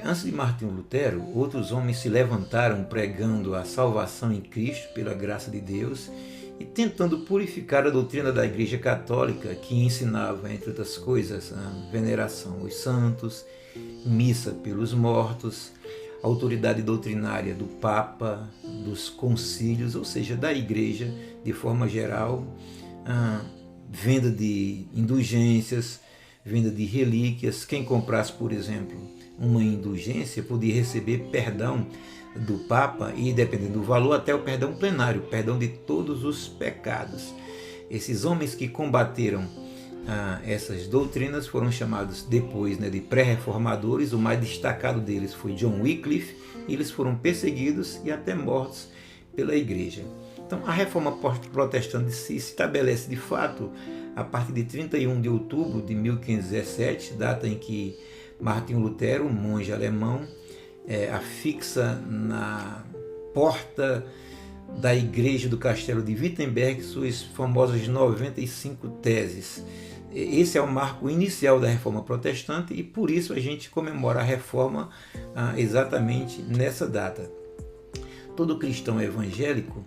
Antes de Martinho Lutero, outros homens se levantaram pregando a salvação em Cristo pela graça de Deus e tentando purificar a doutrina da Igreja Católica, que ensinava, entre outras coisas, a veneração aos santos, missa pelos mortos, a autoridade doutrinária do Papa, dos concílios, ou seja, da Igreja de forma geral, a venda de indulgências, venda de relíquias. Quem comprasse, por exemplo, uma indulgência podia receber perdão do Papa e, dependendo do valor, até o perdão plenário, perdão de todos os pecados. Esses homens que combateram essas doutrinas foram chamados depois, de pré-reformadores. O mais destacado deles foi John Wycliffe, e eles foram perseguidos e até mortos pela Igreja. Então, a reforma protestante se estabelece de fato a partir de 31 de outubro de 1517, data em que Martinho Lutero, um monge alemão, afixa na porta da igreja do castelo de Wittenberg suas famosas 95 teses. Esse é o marco inicial da reforma protestante e por isso a gente comemora a reforma exatamente nessa data. Todo cristão evangélico,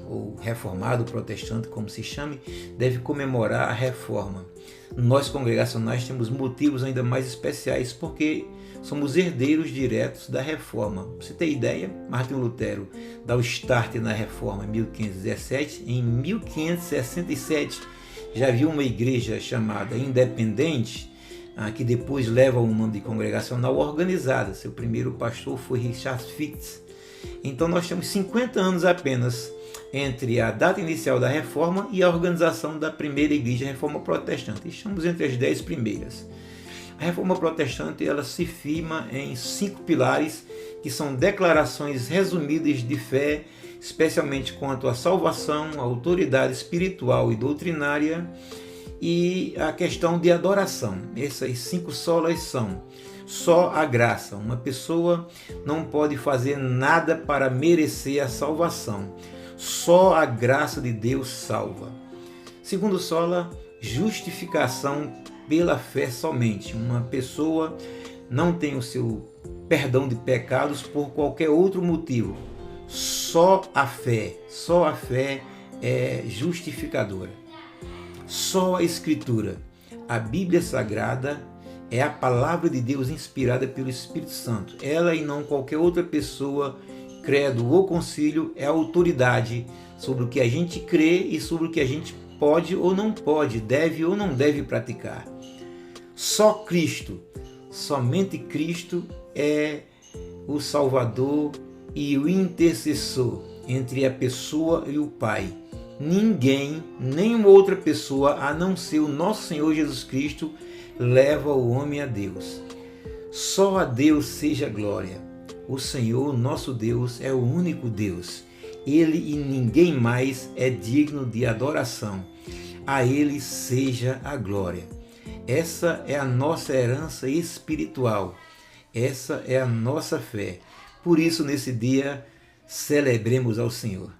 ou reformado, protestante, como se chame, deve comemorar a reforma. Nós congregacionais temos motivos ainda mais especiais porque somos herdeiros diretos da reforma. Pra você ter ideia, Martinho Lutero dá o start na reforma em 1517. Em 1567 já havia uma igreja chamada Independente, que depois leva o nome de Congregacional Organizada. Seu primeiro pastor foi Richard Fitz. Então nós temos 50 anos apenas entre a data inicial da reforma e a organização da primeira igreja reforma protestante. Estamos entre as 10 primeiras. A reforma protestante ela se firma em 5 pilares, que são declarações resumidas de fé, especialmente quanto à salvação, à autoridade espiritual e doutrinária e a questão de adoração. Essas 5 solas são: só a graça. Uma pessoa não pode fazer nada para merecer a salvação. Só a graça de Deus salva. Segundo sola, justificação pela fé somente. Uma pessoa não tem o seu perdão de pecados por qualquer outro motivo. Só a fé é justificadora. Só a Escritura, a Bíblia Sagrada, é a palavra de Deus inspirada pelo Espírito Santo. Ela e não qualquer outra pessoa, credo ou concílio, é a autoridade sobre o que a gente crê e sobre o que a gente pode ou não pode, deve ou não deve praticar. Só Cristo, somente Cristo é o Salvador e o intercessor entre a pessoa e o Pai. Ninguém, nenhuma outra pessoa, a não ser o nosso Senhor Jesus Cristo, leva o homem a Deus. Só a Deus seja glória. O Senhor, nosso Deus, é o único Deus. Ele e ninguém mais é digno de adoração. A Ele seja a glória. Essa é a nossa herança espiritual. Essa é a nossa fé. Por isso, nesse dia, celebremos ao Senhor.